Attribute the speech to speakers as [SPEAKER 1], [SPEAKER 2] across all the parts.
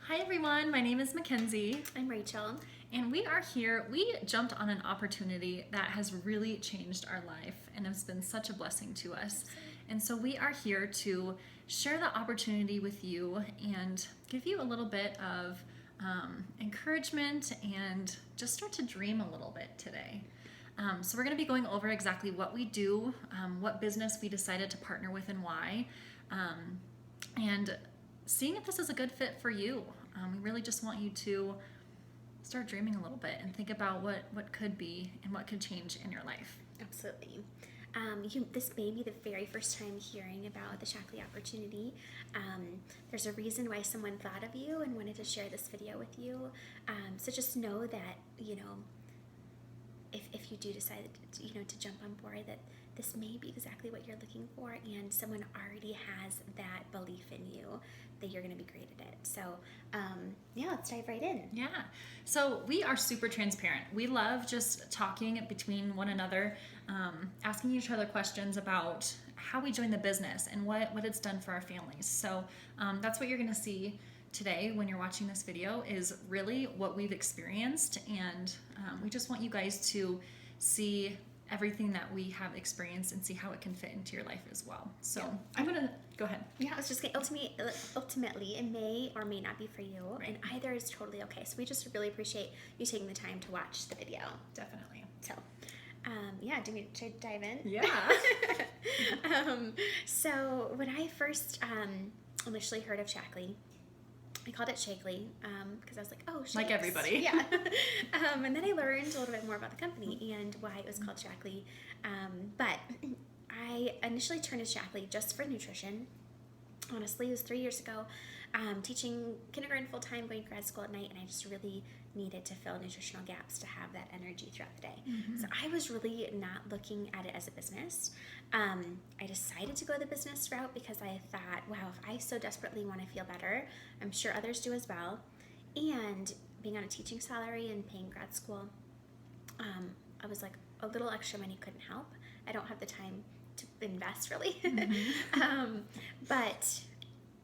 [SPEAKER 1] Hi everyone, my name is Mackenzie.
[SPEAKER 2] I'm Rachel.
[SPEAKER 1] And we are here. We jumped on an opportunity that has really changed our life and has been such a blessing to us. And so we are here to share the opportunity with you and give you a little bit of encouragement and just start to dream a little bit today. So we're going to be going over exactly what we do, what business we decided to partner with and why, and seeing if this is a good fit for you. We really just want you to start dreaming a little bit and think about what could be and what could change in your life.
[SPEAKER 2] Absolutely. This may be the very first time hearing about the Shaklee Opportunity. There's a reason why someone thought of you and wanted to share this video with you. So just know that, if you do decide to jump on board, that this may be exactly what you're looking for, and someone already has that belief in you that you're going to be great at it. So let's dive right in.
[SPEAKER 1] Yeah. So we are super transparent. We love just talking between one another, asking each other questions about how we joined the business and what it's done for our families. So that's what you're going to see today when you're watching this video, is really what we've experienced, and we just want you guys to see everything that we have experienced and see how it can fit into your life as well. So yeah. I'm gonna go ahead.
[SPEAKER 2] Yeah, I was just gonna ultimately it may or may not be for you, right. And either is totally okay. So we just really appreciate you taking the time to watch the video.
[SPEAKER 1] Definitely.
[SPEAKER 2] So do we dive in?
[SPEAKER 1] Yeah.
[SPEAKER 2] So when I first initially heard of Shaklee, I called it Shaklee because I was like, oh, shakes.
[SPEAKER 1] Like everybody.
[SPEAKER 2] Yeah. And then I learned a little bit more about the company and why it was called Shaklee. But I initially turned to Shaklee just for nutrition. Honestly, it was 3 years ago, teaching kindergarten full-time, going to grad school at night, and I just really needed to fill nutritional gaps to have that energy throughout the day. Mm-hmm. So I was really not looking at it as a business. I decided to go the business route because I thought, wow, if I so desperately want to feel better, I'm sure others do as well. And being on a teaching salary and paying grad school, I was like, a little extra money couldn't help. I don't have the time to invest, really. Mm-hmm. But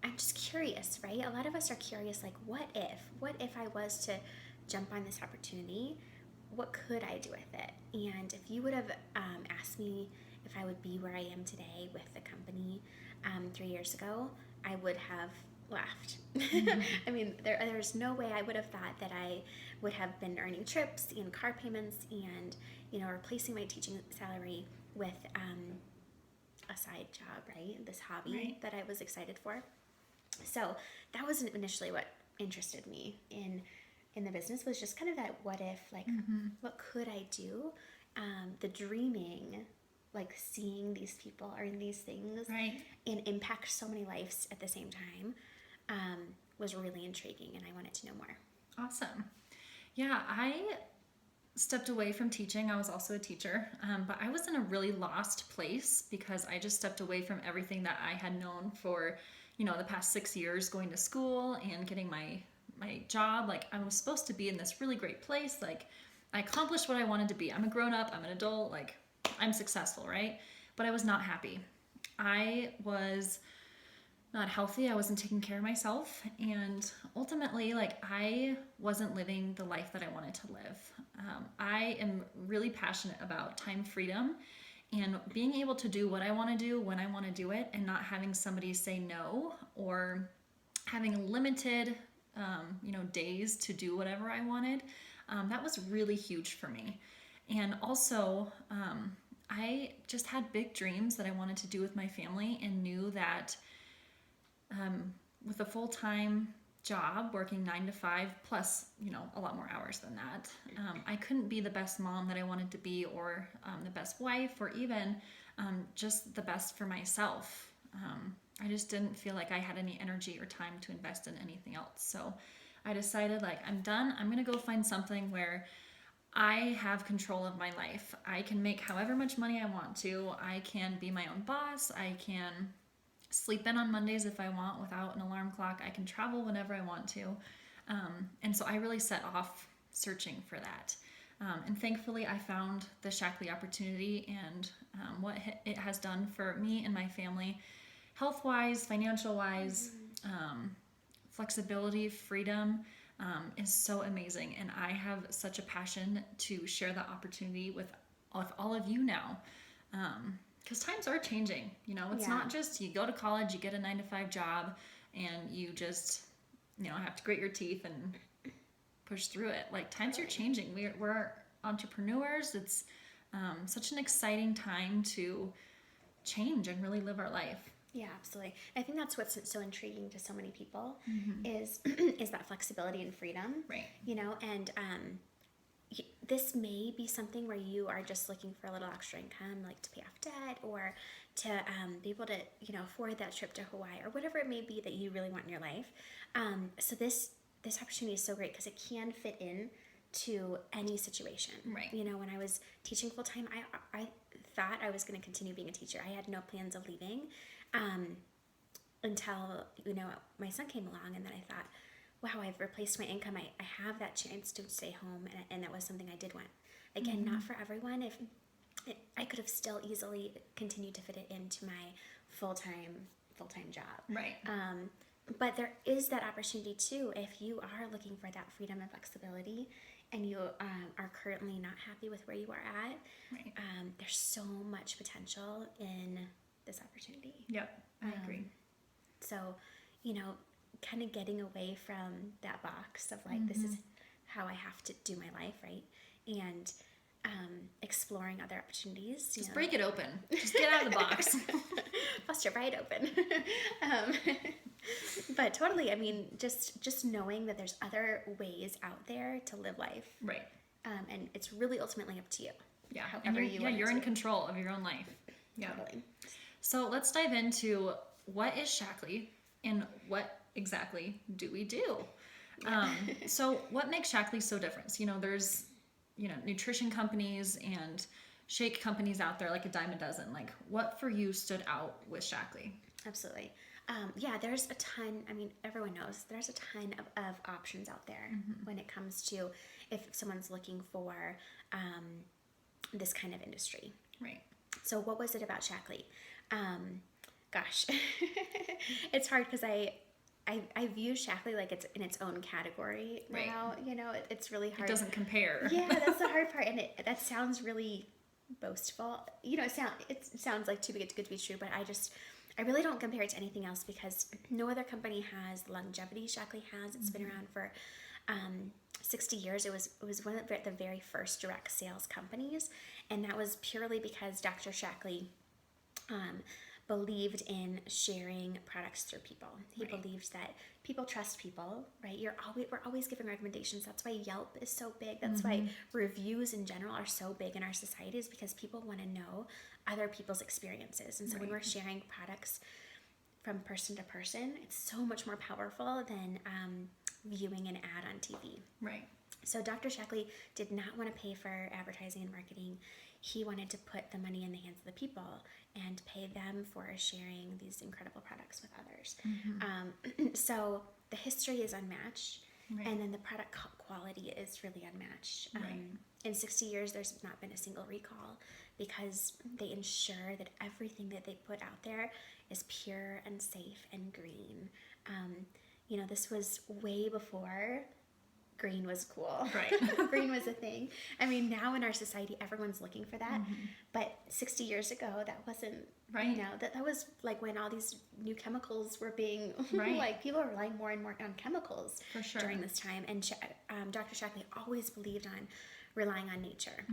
[SPEAKER 2] I'm just curious, right? A lot of us are curious, like, what if I was to jump on this opportunity? What could I do with it? And if you would have asked me if I would be where I am today with the company 3 years ago, I would have laughed. Mm-hmm. I mean, there's no way I would have thought that I would have been earning trips and car payments and, replacing my teaching salary with a side job, right? This hobby that I was excited for. So that wasn't initially what interested me in the business, was just kind of that what if, like, mm-hmm. What could I do? The dreaming, like seeing these people earn these things and impact so many lives at the same time, was really intriguing, and I wanted to know more.
[SPEAKER 1] Awesome. Yeah, I stepped away from teaching. I was also a teacher, but I was in a really lost place because I just stepped away from everything that I had known for, the past 6 years, going to school and getting my job. Like, I was supposed to be in this really great place. Like, I accomplished what I wanted to be. I'm a grown up, I'm an adult, like, I'm successful, right? But I was not happy. I was not healthy. I wasn't taking care of myself. And ultimately, like, I wasn't living the life that I wanted to live. I am really passionate about time freedom and being able to do what I want to do when I want to do it, and not having somebody say no, or having limited, days to do whatever I wanted. That was really huge for me. And also, I just had big dreams that I wanted to do with my family, and knew that with a full-time job, working 9 to 5 plus, a lot more hours than that, I couldn't be the best mom that I wanted to be, or the best wife, or even just the best for myself. I just didn't feel like I had any energy or time to invest in anything else. So I decided, like, I'm done. I'm going to go find something where I have control of my life. I can make however much money I want to. I can be my own boss. I can sleep in on Mondays if I want without an alarm clock. I can travel whenever I want to. And so I really set off searching for that. And thankfully, I found the Shaklee Opportunity, and what it has done for me and my family, health-wise, financial-wise, flexibility, freedom is so amazing. And I have such a passion to share that opportunity with all of you now. Because times are changing. It's
[SPEAKER 2] Yeah.
[SPEAKER 1] not just you go to college, you get a 9 to 5 job, and you just, have to grit your teeth and push through it. Like, times are changing. We're entrepreneurs. It's such an exciting time to change and really live our life.
[SPEAKER 2] Yeah, absolutely. I think that's what's so intriguing to so many people
[SPEAKER 1] Mm-hmm.
[SPEAKER 2] is is that flexibility and freedom.
[SPEAKER 1] Right.
[SPEAKER 2] And this may be something where you are just looking for a little extra income, like to pay off debt or to be able to, afford that trip to Hawaii or whatever it may be that you really want in your life. So this opportunity is so great because it can fit in to any situation.
[SPEAKER 1] Right.
[SPEAKER 2] When I was teaching full time, I thought I was going to continue being a teacher. I had no plans of leaving until my son came along, and then I thought, wow, I've replaced my income. I have that chance to stay home, and that was something I did want. Again, not for everyone. If I could have still easily continued to fit it into my full-time job.
[SPEAKER 1] Right.
[SPEAKER 2] But there is that opportunity too if you are looking for that freedom and flexibility, and you are currently not happy with where you are at.
[SPEAKER 1] Right.
[SPEAKER 2] There's so much potential in this opportunity.
[SPEAKER 1] Yep. I agree.
[SPEAKER 2] So, kind of getting away from that box of like, this is how I have to do my life, right? And exploring other opportunities.
[SPEAKER 1] Just break it open. Just get out of the box.
[SPEAKER 2] Bust it right open. But totally, I mean, just knowing that there's other ways out there to live life.
[SPEAKER 1] Right.
[SPEAKER 2] And it's really ultimately up to you.
[SPEAKER 1] Yeah.
[SPEAKER 2] However
[SPEAKER 1] You're in control of your own life. Yeah.
[SPEAKER 2] Totally.
[SPEAKER 1] So let's dive into what is Shaklee and what exactly do we do? So what makes Shaklee so different? There's, nutrition companies and shake companies out there like a dime a dozen. Like, what for you stood out with Shaklee?
[SPEAKER 2] Absolutely. There's a ton. I mean, everyone knows there's a ton of options out there when it comes to if someone's looking for this kind of industry.
[SPEAKER 1] Right.
[SPEAKER 2] So what was it about Shaklee? Gosh, it's hard because I view Shaklee like it's in its own category now.
[SPEAKER 1] Right.
[SPEAKER 2] It's really hard.
[SPEAKER 1] It doesn't compare.
[SPEAKER 2] Yeah, that's the hard part, and that sounds really boastful. It sounds like too good to be true, but I really don't compare it to anything else because no other company has the longevity Shaklee has. It's been around for 60 years. It was one of the very first direct sales companies, and that was purely because Dr. Shaklee believed in sharing products through people. He believed that people trust people, right? We're always giving recommendations. That's why Yelp is so big. That's why reviews in general are so big in our society, is because people want to know other people's experiences. And so when we're sharing products from person to person, it's so much more powerful than viewing an ad on TV.
[SPEAKER 1] Right.
[SPEAKER 2] So Dr. Shaklee did not want to pay for advertising and marketing. He wanted to put the money in the hands of the people and pay them for sharing these incredible products with others. So the history is unmatched, and then the product quality is really unmatched. In 60 years, there's not been a single recall because they ensure that everything that they put out there is pure and safe and green. This was way before green was cool.
[SPEAKER 1] Right.
[SPEAKER 2] Green was a thing. I mean, now in our society, everyone's looking for that. But 60 years ago, that wasn't, that was like when all these new chemicals were being, like people were relying more and more on chemicals
[SPEAKER 1] For sure.
[SPEAKER 2] during this time. And Dr. Shaklee always believed on relying on nature,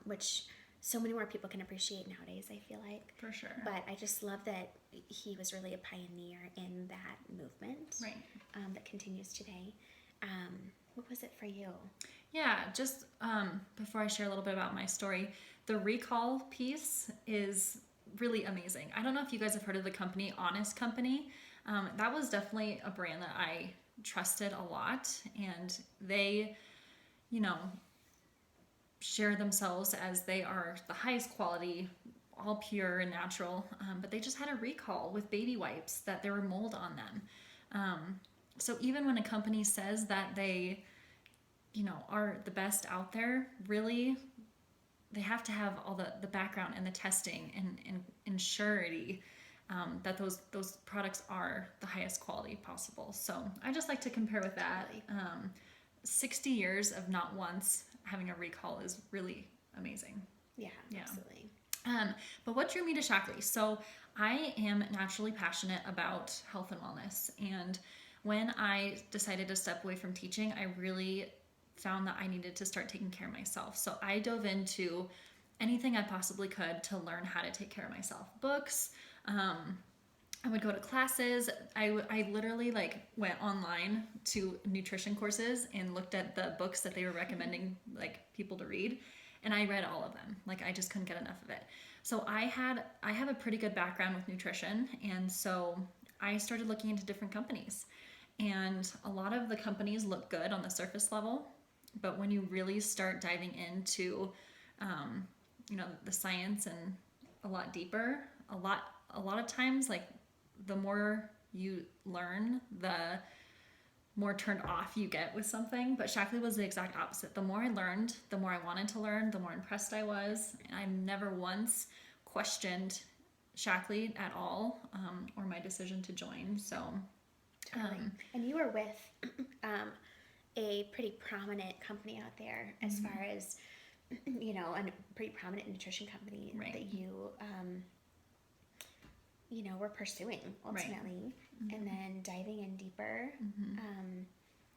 [SPEAKER 2] which so many more people can appreciate nowadays, I feel like.
[SPEAKER 1] For sure.
[SPEAKER 2] But I just love that he was really a pioneer in that movement that continues today. What was it for you?
[SPEAKER 1] Yeah, just before I share a little bit about my story, the recall piece is really amazing. I don't know if you guys have heard of the company Honest Company. That was definitely a brand that I trusted a lot, and they, share themselves as they are the highest quality, all pure and natural, but they just had a recall with baby wipes that there were mold on them. So even when a company says that they, are the best out there, really, they have to have all the background and the testing and surety that those products are the highest quality possible. So I just like to compare with that.
[SPEAKER 2] Totally.
[SPEAKER 1] 60 years of not once having a recall is really amazing.
[SPEAKER 2] Yeah,
[SPEAKER 1] Yeah.
[SPEAKER 2] absolutely.
[SPEAKER 1] But what drew me to Shaklee? So I am naturally passionate about health and wellness. And when I decided to step away from teaching, I really found that I needed to start taking care of myself. So I dove into anything I possibly could to learn how to take care of myself. Books, I would go to classes. I literally like went online to nutrition courses and looked at the books that they were recommending like people to read, and I read all of them. Like I just couldn't get enough of it. So I have a pretty good background with nutrition, and so I started looking into different companies. And a lot of the companies look good on the surface level, but when you really start diving into the science and a lot deeper, a lot of times like the more you learn, the more turned off you get with something. But Shaklee was the exact opposite. The more I learned, the more I wanted to learn, the more impressed I was. And I never once questioned Shaklee at all, or my decision to join. So,
[SPEAKER 2] Totally. And you were with a pretty prominent company out there as far as, a pretty prominent nutrition company
[SPEAKER 1] Right.
[SPEAKER 2] that were pursuing ultimately. And then diving in deeper,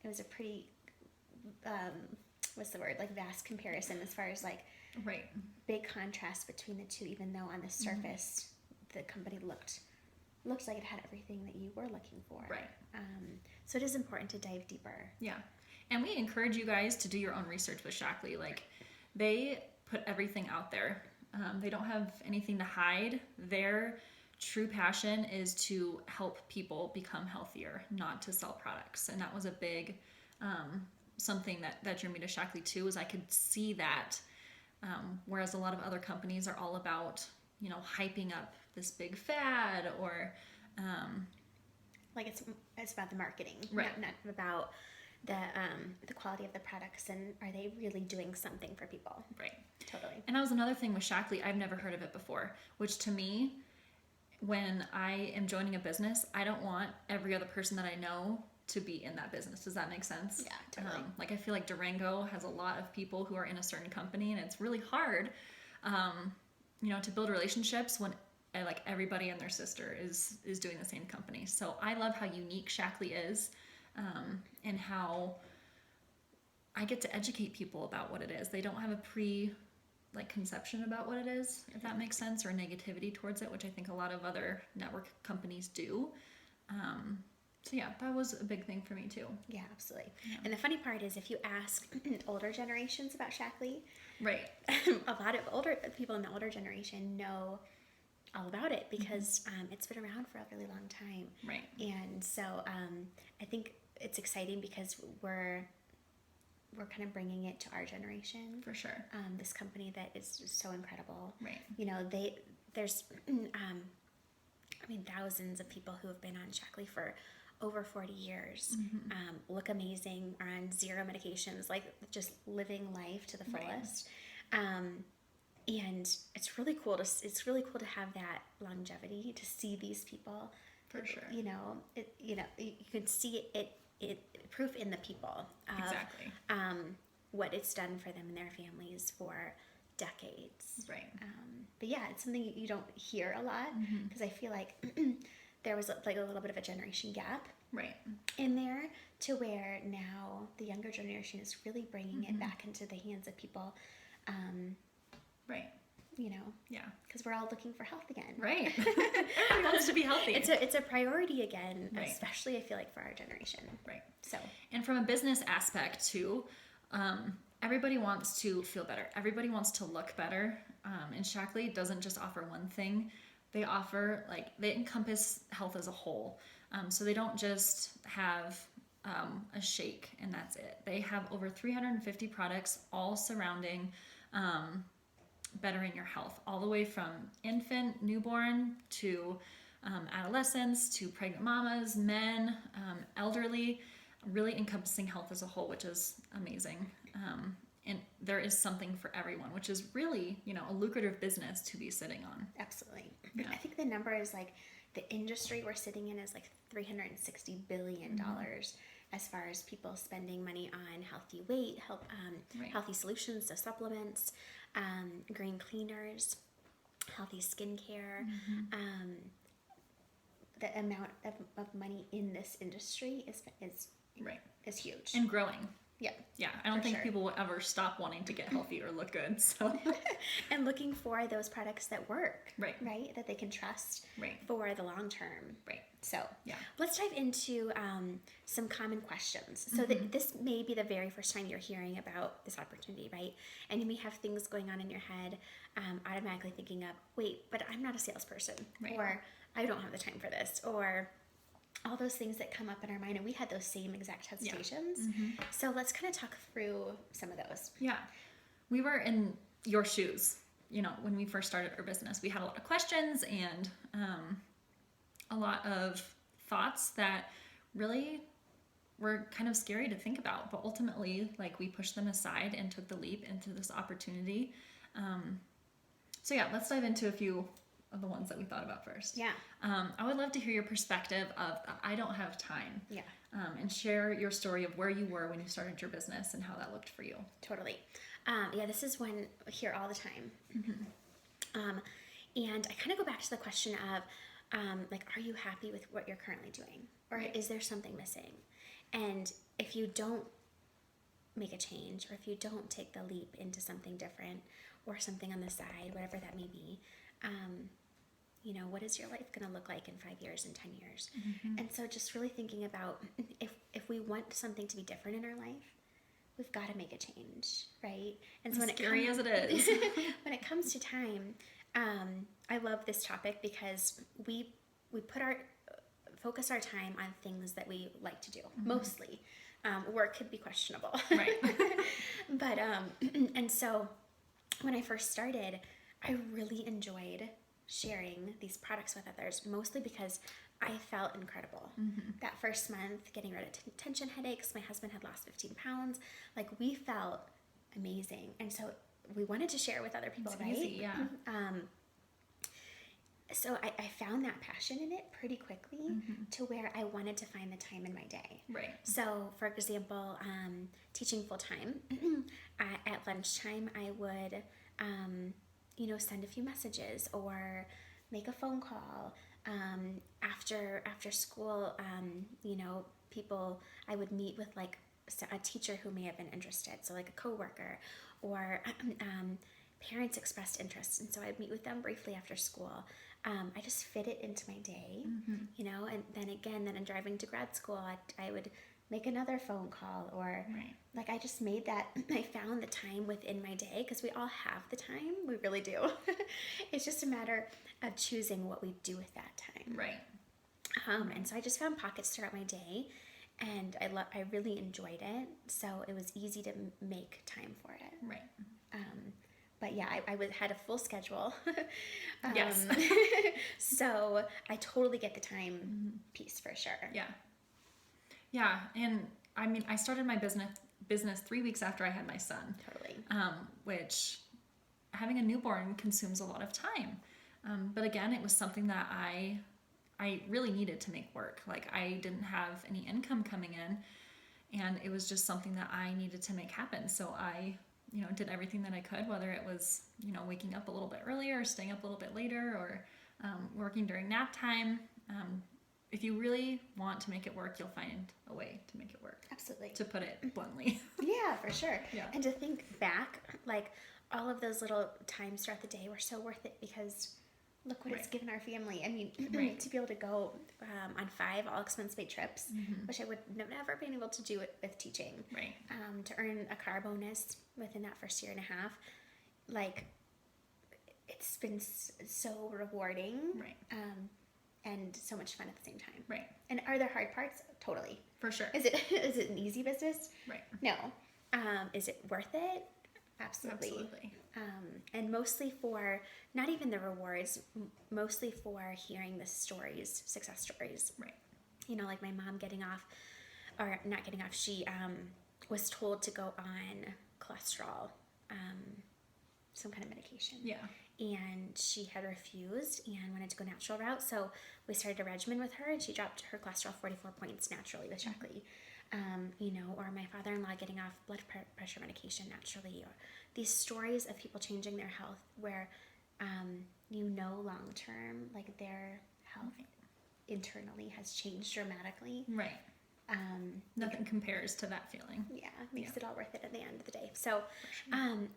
[SPEAKER 2] it was a pretty, what's the word, like vast comparison as far as like
[SPEAKER 1] right.
[SPEAKER 2] big contrast between the two, even though on the surface the company looked like it had everything that you were looking for.
[SPEAKER 1] Right.
[SPEAKER 2] So it is important to dive deeper.
[SPEAKER 1] Yeah. And we encourage you guys to do your own research with Shaklee. Like, they put everything out there. They don't have anything to hide. Their true passion is to help people become healthier, not to sell products. And that was a big something that drew me to Shaklee too, is I could see that. Whereas a lot of other companies are all about, hyping up this big fad or
[SPEAKER 2] like it's about the marketing,
[SPEAKER 1] right.
[SPEAKER 2] not about the quality of the products, and are they really doing something for people?
[SPEAKER 1] Right.
[SPEAKER 2] Totally.
[SPEAKER 1] And that was another thing with Shaklee. I've never heard of it before, which to me, when I am joining a business, I don't want every other person that I know to be in that business. Does that make sense?
[SPEAKER 2] Yeah, totally.
[SPEAKER 1] Like I feel like Durango has a lot of people who are in a certain company, and it's really hard, to build relationships when like everybody and their sister is doing the same company. So I love how unique Shaklee is, and how I get to educate people about what it is. They don't have a conception about what it is, if that makes sense, or negativity towards it, which I think a lot of other network companies do. So yeah, that was a big thing for me too.
[SPEAKER 2] Yeah, absolutely.
[SPEAKER 1] Yeah.
[SPEAKER 2] And the funny part is, if you ask older generations about Shaklee,
[SPEAKER 1] right,
[SPEAKER 2] a lot of older people in the older generation know all about it because it's been around for a really long time.
[SPEAKER 1] Right.
[SPEAKER 2] And so I think it's exciting because we're kind of bringing it to our generation.
[SPEAKER 1] For sure.
[SPEAKER 2] This company that is just so incredible.
[SPEAKER 1] Right.
[SPEAKER 2] There's thousands of people who have been on Shaklee for over 40 years, look amazing, are on 0 medications, like just living life to the fullest. Right. And it's really cool to have that longevity, to see these people.
[SPEAKER 1] For sure.
[SPEAKER 2] You can see it proof in the people of
[SPEAKER 1] exactly
[SPEAKER 2] what it's done for them and their families for decades.
[SPEAKER 1] Right.
[SPEAKER 2] But yeah, it's something you don't hear a lot because I feel like there was like a little bit of a generation gap
[SPEAKER 1] right
[SPEAKER 2] in there, to where now the younger generation is really bringing it back into the hands of people.
[SPEAKER 1] Right. Yeah.
[SPEAKER 2] Because we're all looking for health again.
[SPEAKER 1] Right. Everybody wants to be healthy.
[SPEAKER 2] It's a priority again,
[SPEAKER 1] right.
[SPEAKER 2] Especially I feel like for our generation.
[SPEAKER 1] Right.
[SPEAKER 2] So.
[SPEAKER 1] And from a business aspect too, everybody wants to feel better. Everybody wants to look better. And Shaklee doesn't just offer one thing. They offer, they encompass health as a whole. So they don't just have a shake and that's it. They have over 350 products all surrounding bettering your health, all the way from infant, newborn, to adolescents, to pregnant mamas, men, elderly, really encompassing health as a whole, which is amazing. And there is something for everyone, which is really, a lucrative business to be sitting on.
[SPEAKER 2] Absolutely.
[SPEAKER 1] Yeah.
[SPEAKER 2] I think the number is the industry we're sitting in is like $360 billion as far as people spending money on healthy weight, healthy solutions, so supplements, green cleaners, healthy skincare. The amount of money in this industry is huge
[SPEAKER 1] and growing.
[SPEAKER 2] Yeah,
[SPEAKER 1] I don't think
[SPEAKER 2] sure.
[SPEAKER 1] people will ever stop wanting to get healthy or look good. So
[SPEAKER 2] and looking for those products that work,
[SPEAKER 1] right,
[SPEAKER 2] that they can trust
[SPEAKER 1] right,
[SPEAKER 2] for the long term.
[SPEAKER 1] right.
[SPEAKER 2] So
[SPEAKER 1] Yeah,
[SPEAKER 2] let's dive into some common questions. So this may be the very first time you're hearing about this opportunity, right? And you may have things going on in your head, automatically thinking of, wait, but I'm not a salesperson,
[SPEAKER 1] right.
[SPEAKER 2] or I don't have the time for this, or all those things that come up in our mind, and we had those same exact hesitations. So let's kind of talk through some of those.
[SPEAKER 1] Yeah, we were in your shoes, when we first started our business. We had a lot of questions and a lot of thoughts that really were kind of scary to think about, but ultimately, like, we pushed them aside and took the leap into this opportunity. So yeah, let's dive into a few of the ones that we thought about first.
[SPEAKER 2] Yeah.
[SPEAKER 1] I would love to hear your perspective of I don't have time.
[SPEAKER 2] Yeah.
[SPEAKER 1] And share your story of where you were when you started your business and how that looked for you.
[SPEAKER 2] Totally. This is one I hear all the time. And I kind of go back to the question of, are you happy with what you're currently doing? Or is there something missing? And if you don't make a change, or if you don't take the leap into something different or something on the side, whatever that may be, what is your life going to look like in 5 years and 10 years? And so just really thinking about if we want something to be different in our life, we've got to make a change, right? And so
[SPEAKER 1] scary as it is,
[SPEAKER 2] when it comes to time, I love this topic because we focus our time on things that we like to do, mostly. Work could be questionable.
[SPEAKER 1] Right.
[SPEAKER 2] But, and so when I first started, I really enjoyed sharing these products with others, mostly because I felt incredible. That first month, getting rid of tension headaches, my husband had lost 15 pounds. Like, we felt amazing. And so we wanted to share with other people, right?
[SPEAKER 1] Easy, yeah.
[SPEAKER 2] So I found that passion in it pretty quickly to where I wanted to find the time in my day.
[SPEAKER 1] Right.
[SPEAKER 2] So, for example, teaching full time, at lunchtime, I would, send a few messages or make a phone call. After school, people, I would meet with like a teacher who may have been interested, so like a coworker, or parents expressed interest, and so I'd meet with them briefly after school. I just fit it into my day, and then in driving to grad school, I would make another phone call, or like I just made that, I found the time within my day, because we all have the time, we really do. It's just a matter of choosing what we do with that time.
[SPEAKER 1] Right.
[SPEAKER 2] And so I just found pockets throughout my day, and I really enjoyed it, so it was easy to make time for it.
[SPEAKER 1] Right.
[SPEAKER 2] But yeah, I had a full schedule.
[SPEAKER 1] Yes.
[SPEAKER 2] So I totally get the time piece for sure.
[SPEAKER 1] Yeah. Yeah, and I mean, I started my business 3 weeks after I had my son.
[SPEAKER 2] Totally.
[SPEAKER 1] Which, having a newborn consumes a lot of time. But again, it was something that I really needed to make work. Like, I didn't have any income coming in, and it was just something that I needed to make happen. So I, did everything that I could, whether it was, waking up a little bit earlier, or staying up a little bit later, or working during nap time. If you really want to make it work, you'll find a way to make it work.
[SPEAKER 2] Absolutely.
[SPEAKER 1] To put it bluntly.
[SPEAKER 2] Yeah, for sure.
[SPEAKER 1] Yeah.
[SPEAKER 2] And to think back, like, all of those little times throughout the day were so worth it, because look what it's given our family. I mean, to be able to go on 5 all-expense-paid trips, which I would never been able to do it with teaching.
[SPEAKER 1] Right.
[SPEAKER 2] To earn a car bonus within that first year and a half, like, it's been so rewarding.
[SPEAKER 1] Right.
[SPEAKER 2] And so much fun at the same time.
[SPEAKER 1] Right.
[SPEAKER 2] And are there hard parts? Totally.
[SPEAKER 1] For sure.
[SPEAKER 2] Is it an easy business?
[SPEAKER 1] Right.
[SPEAKER 2] No. Is it worth it? Absolutely. And mostly for, not even the rewards, mostly for hearing the stories, success stories.
[SPEAKER 1] Right.
[SPEAKER 2] Like my mom getting off, or not getting off, she was told to go on cholesterol, some kind of medication.
[SPEAKER 1] Yeah.
[SPEAKER 2] and she had refused and wanted to go natural route. So we started a regimen with her, and she dropped her cholesterol 44 points naturally with Shaklee. Or my father-in-law getting off blood pressure medication naturally, or these stories of people changing their health where, long term, like their health internally has changed dramatically.
[SPEAKER 1] Right. Nothing compares to that feeling.
[SPEAKER 2] Yeah, makes it all worth it at the end of the day. So,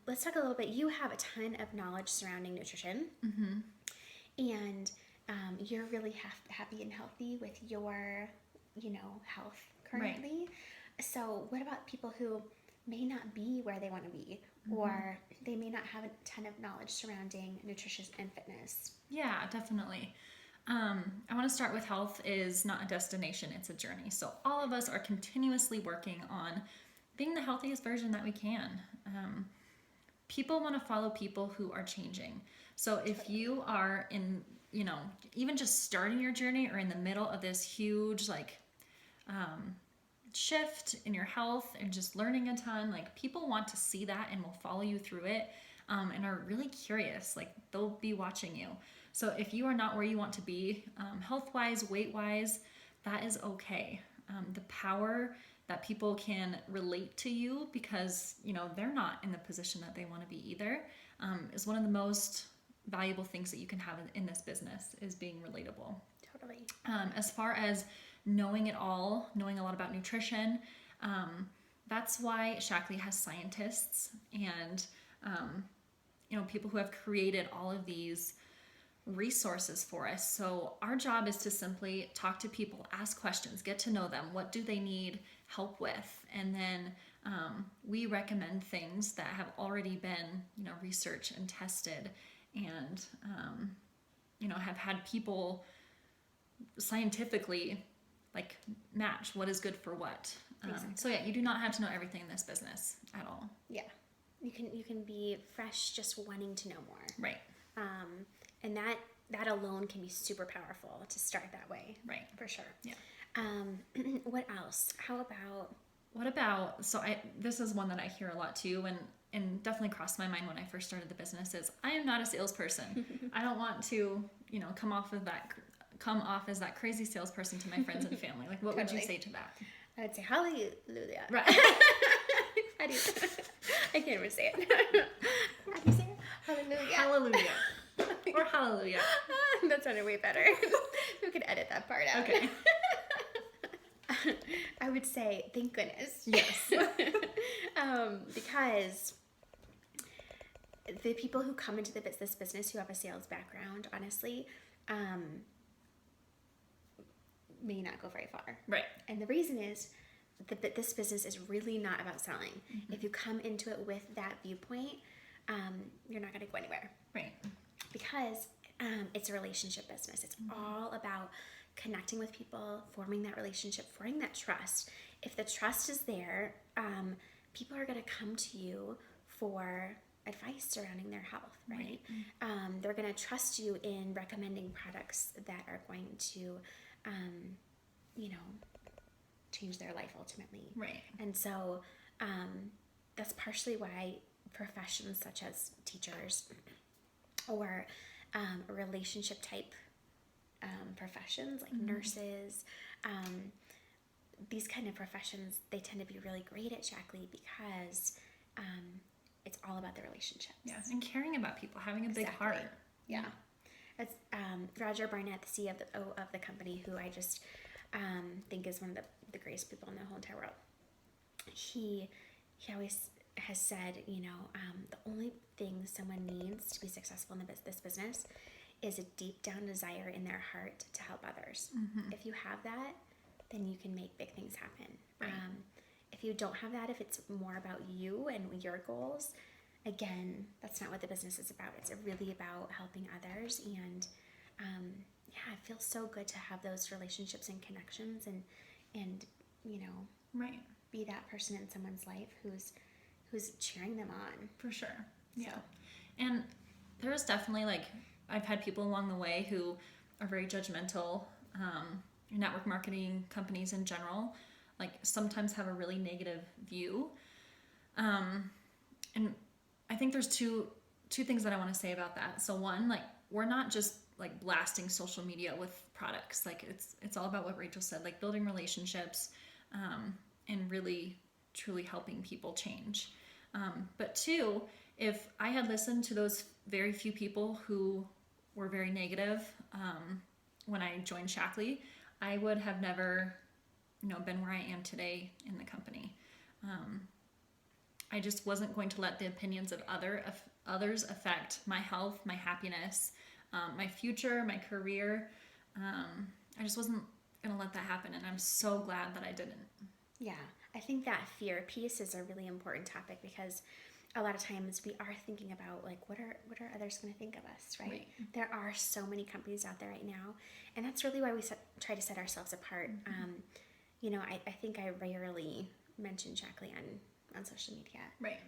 [SPEAKER 2] let's talk a little bit. You have a ton of knowledge surrounding nutrition, and you're really happy and healthy with your, health currently. Right. So, what about people who may not be where they want to be, or they may not have a ton of knowledge surrounding nutrition and fitness?
[SPEAKER 1] Yeah, definitely. I want to start with health is not a destination, it's a journey. So all of us are continuously working on being the healthiest version that we can. People want to follow people who are changing. So if you are in, even just starting your journey or in the middle of this huge shift in your health and just learning a ton, people want to see that and will follow you through it, and are really curious. They'll be watching you. So if you are not where you want to be, health-wise, weight-wise, that is okay. The power that people can relate to you because, they're not in the position that they want to be either, is one of the most valuable things that you can have in this business, is being relatable.
[SPEAKER 2] Totally.
[SPEAKER 1] As far as knowing it all, knowing a lot about nutrition, that's why Shaklee has scientists and, people who have created all of these resources for us. So our job is to simply talk to people, ask questions, get to know them. What do they need help with? And then we recommend things that have already been, researched and tested, and have had people scientifically match what is good for what.
[SPEAKER 2] Exactly.
[SPEAKER 1] So yeah, you do not have to know everything in this business at all.
[SPEAKER 2] Yeah, you can be fresh, just wanting to know more.
[SPEAKER 1] Right.
[SPEAKER 2] And that alone can be super powerful to start that way.
[SPEAKER 1] Right.
[SPEAKER 2] For sure.
[SPEAKER 1] Yeah.
[SPEAKER 2] What else?
[SPEAKER 1] This is one that I hear a lot too, and definitely crossed my mind when I first started the business, is I am not a salesperson. I don't want to, come off as that crazy salesperson to my friends and family. What would you say to that?
[SPEAKER 2] I would say hallelujah.
[SPEAKER 1] Right.
[SPEAKER 2] How do you I can't even say it. How do you say it? Hallelujah.
[SPEAKER 1] Hallelujah. Or hallelujah.
[SPEAKER 2] That sounded way better. We could edit that part out.
[SPEAKER 1] Okay.
[SPEAKER 2] I would say thank goodness.
[SPEAKER 1] Yes.
[SPEAKER 2] Because the people who come into this business who have a sales background, honestly, may not go very far.
[SPEAKER 1] Right.
[SPEAKER 2] And the reason is that this business is really not about selling. Mm-hmm. If you come into it with that viewpoint, you're not going to go anywhere.
[SPEAKER 1] Right.
[SPEAKER 2] Because it's a relationship business. It's all about connecting with people, forming that relationship, forming that trust. If the trust is there, people are going to come to you for advice surrounding their health, right? They're going to trust you in recommending products that are going to, change their life ultimately.
[SPEAKER 1] Right.
[SPEAKER 2] And so that's partially why professions such as teachers or relationship type professions like nurses, these kind of professions, they tend to be really great at Shaklee because it's all about the relationships.
[SPEAKER 1] Yes, and caring about people, having a big heart.
[SPEAKER 2] Yeah. It's Roger Barnett, the CEO of the company, who I just think is one of the greatest people in the whole entire world. He always has said, the only thing someone needs to be successful in this business is a deep down desire in their heart to help others. Mm-hmm. If you have that, then you can make big things happen. Right. If you don't have that, if it's more about you and your goals, again, that's not what the business is about. It's really about helping others. And it feels so good to have those relationships and connections and
[SPEAKER 1] right,
[SPEAKER 2] be that person in someone's life who's cheering them on.
[SPEAKER 1] For sure. Yeah. And there's definitely I've had people along the way who are very judgmental. Network marketing companies in general, sometimes have a really negative view. And I think there's two two things that I want to say about that. So one, like, we're not just like blasting social media with products. Like, it's all about what Rachel said, like building relationships, and really truly helping people change. But two, if I had listened to those very few people who were very negative, when I joined Shaklee, I would have never, been where I am today in the company. I just wasn't going to let the opinions of others affect my health, my happiness, my future, my career. I just wasn't going to let that happen, and I'm so glad that I didn't.
[SPEAKER 2] Yeah, I think that fear piece is a really important topic because a lot of times we are thinking about like what are others going to think of us, right? There are so many companies out there right now, and that's really why we try to set ourselves apart. I think I rarely mention Shaklee on social media,
[SPEAKER 1] Right.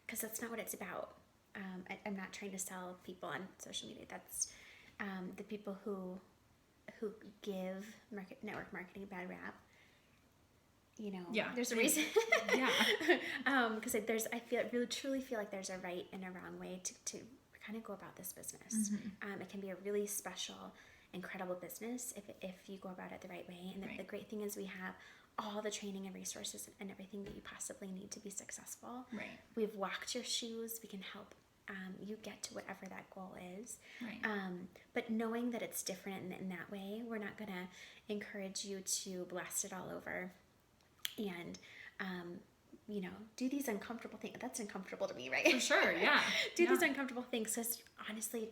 [SPEAKER 2] Because that's not what it's about. I'm not trying to sell people on social media. That's the people who give network marketing a bad rap.
[SPEAKER 1] Yeah.
[SPEAKER 2] There's a reason.
[SPEAKER 1] Yeah.
[SPEAKER 2] Because truly feel like there's a right and a wrong way to kind of go about this business. It can be a really special, incredible business if you go about it the right way. And the great thing is we have all the training and resources and everything that you possibly need to be successful.
[SPEAKER 1] Right.
[SPEAKER 2] We've walked your shoes. We can help you get to whatever that goal is.
[SPEAKER 1] Right.
[SPEAKER 2] But knowing that it's different in that way, we're not going to encourage you to blast it all over and do these uncomfortable things. That's uncomfortable to me, right?
[SPEAKER 1] For sure, yeah.
[SPEAKER 2] These uncomfortable things because honestly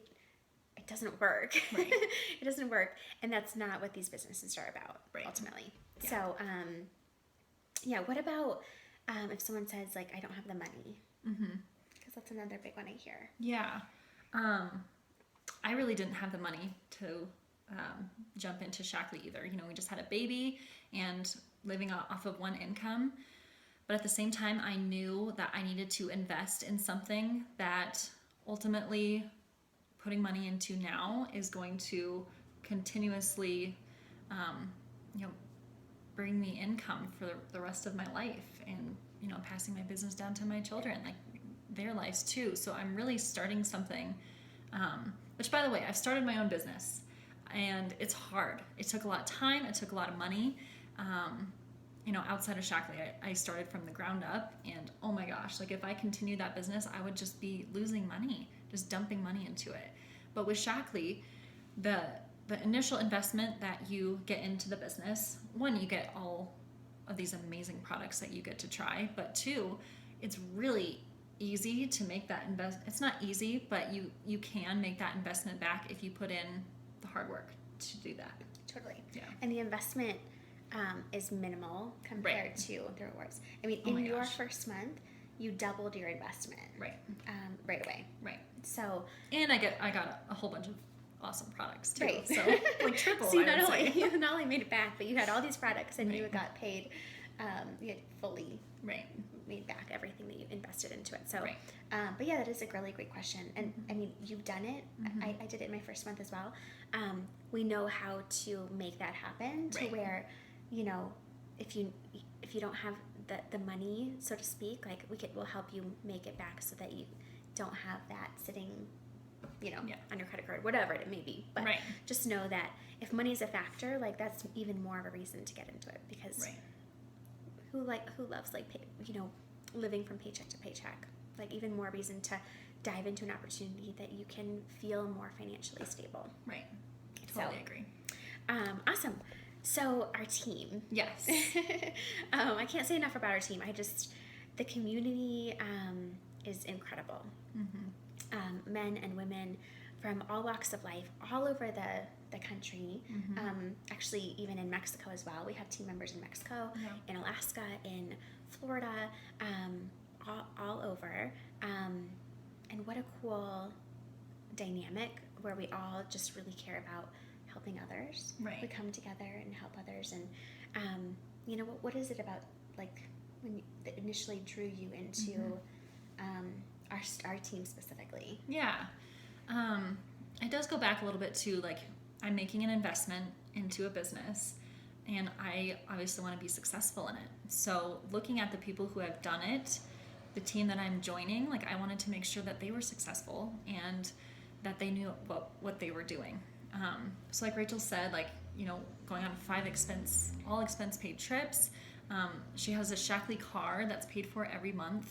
[SPEAKER 2] it doesn't work.
[SPEAKER 1] Right.
[SPEAKER 2] It doesn't work, and that's not what these businesses are about, ultimately.
[SPEAKER 1] Yeah.
[SPEAKER 2] So what about if someone says like I don't have the money? Because that's another big one I hear.
[SPEAKER 1] Yeah. I really didn't have the money to jump into Shaklee either. We just had a baby and living off of one income. But at the same time, I knew that I needed to invest in something that ultimately putting money into now is going to continuously, bring me income for the rest of my life and, passing my business down to my children, like their lives too. So I'm really starting something, which by the way, I've started my own business and it's hard. It took a lot of time. It took a lot of money. Outside of Shaklee, I started from the ground up, and oh my gosh, like if I continued that business, I would just be losing money, just dumping money into it. But with Shaklee, the initial investment that you get into the business, one, you get all of these amazing products that you get to try, but two, it's really easy to make that It's not easy, but you can make that investment back if you put in the hard work to do that.
[SPEAKER 2] Totally.
[SPEAKER 1] Yeah.
[SPEAKER 2] And the investment is minimal compared to the rewards. I mean,
[SPEAKER 1] Oh
[SPEAKER 2] in your
[SPEAKER 1] gosh.
[SPEAKER 2] first month, you doubled your investment.
[SPEAKER 1] Right.
[SPEAKER 2] Right away.
[SPEAKER 1] Right.
[SPEAKER 2] So.
[SPEAKER 1] And I got a whole bunch of awesome products too.
[SPEAKER 2] Right.
[SPEAKER 1] So like triple.
[SPEAKER 2] So you
[SPEAKER 1] I
[SPEAKER 2] not only made it back, but you had all these products and you got paid. You had fully made back everything that you invested into it. So, but yeah, that is a really great question. And I mean, you've done it. I did it in my first month as well. We know how to make that happen to where, if you don't have the money, so to speak, like we'll help you make it back so that you don't have that sitting, on your credit card, whatever it may be. But just know that if money is a factor, like that's even more of a reason to get into it because who loves living from paycheck to paycheck? Like even more reason to dive into an opportunity that you can feel more financially stable.
[SPEAKER 1] Right. Totally agree.
[SPEAKER 2] Awesome. So our team.
[SPEAKER 1] Yes.
[SPEAKER 2] I can't say enough about our team. The community is incredible. Men and women from all walks of life, all over the country. Actually, even in Mexico as well. We have team members in Mexico, in Alaska, in Florida, all over. And what a cool dynamic where we all just really care about helping others.
[SPEAKER 1] Right.
[SPEAKER 2] We come together and help others. And what is it about like when that initially drew you into our team specifically?
[SPEAKER 1] Yeah. It does go back a little bit to like I'm making an investment into a business and I obviously want to be successful in it. So looking at the people who have done it the team that I'm joining, like I wanted to make sure that they were successful and that they knew what they were doing. So like Rachel said, like, you know, going on all expense paid trips. She has a Shaklee car that's paid for every month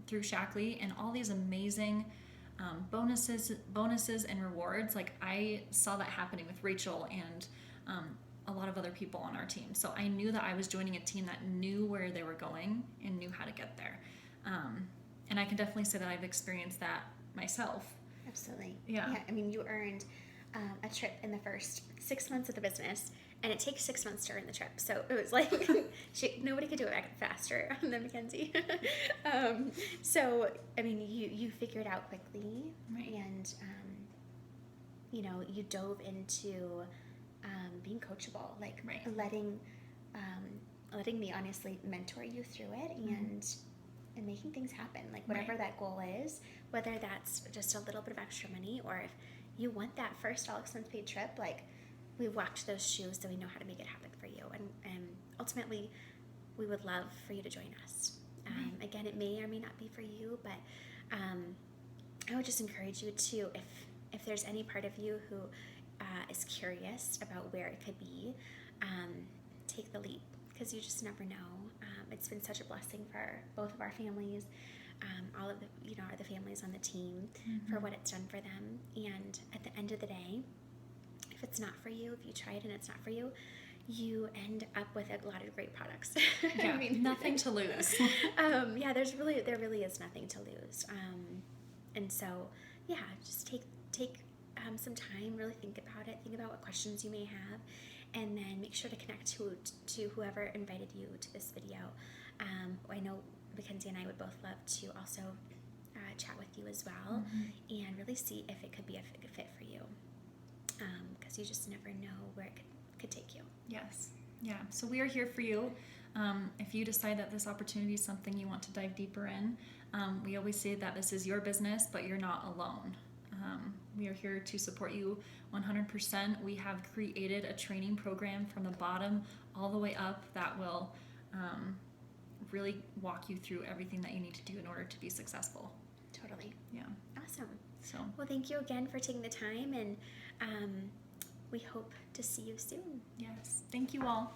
[SPEAKER 1] through Shaklee, and all these amazing bonuses and rewards. Like I saw that happening with Rachel and a lot of other people on our team. So I knew that I was joining a team that knew where they were going and knew how to get there. And I can definitely say that I've experienced that myself.
[SPEAKER 2] Absolutely.
[SPEAKER 1] Yeah.
[SPEAKER 2] I mean, you earned a trip in the first 6 months of the business, and it takes 6 months to earn the trip. So it was like nobody could do it faster than Mackenzie. So I mean, you figured out quickly,
[SPEAKER 1] Right.
[SPEAKER 2] and you know, you dove into being coachable, like
[SPEAKER 1] Right.
[SPEAKER 2] letting me honestly mentor you through it, and making things happen. Like whatever that goal is, whether that's just a little bit of extra money, or if you want that first all expense paid trip, like we've walked those shoes, so we know how to make it happen for you. And ultimately, we would love for you to join us. Again, it may or may not be for you, but I would just encourage you to, if there's any part of you who is curious about where it could be, take the leap, because you just never know. It's been such a blessing for both of our families, all of the families on the team, for what it's done for them. And at the end of the day, if it's not for you, if you try it and it's not for you, you end up with a lot of great products.
[SPEAKER 1] Yeah, I mean, nothing to lose.
[SPEAKER 2] Yeah, there really is nothing to lose. And so, yeah, just take some time, really think about it, think about what questions you may have, and then make sure to connect to whoever invited you to this video. I know Mackenzie and I would both love to also chat with you as well, and really see if it could be a fit for you, because you just never know where it could take you.
[SPEAKER 1] Yes. Yeah. So we are here for you. If you decide that this opportunity is something you want to dive deeper in, we always say that this is your business, but you're not alone. We are here to support you 100%. We have created a training program from the bottom all the way up that will really walk you through everything that you need to do in order to be successful.
[SPEAKER 2] Totally.
[SPEAKER 1] Yeah.
[SPEAKER 2] Awesome.
[SPEAKER 1] So,
[SPEAKER 2] well, thank you again for taking the time, and we hope to see you soon.
[SPEAKER 1] yes. Thank you all.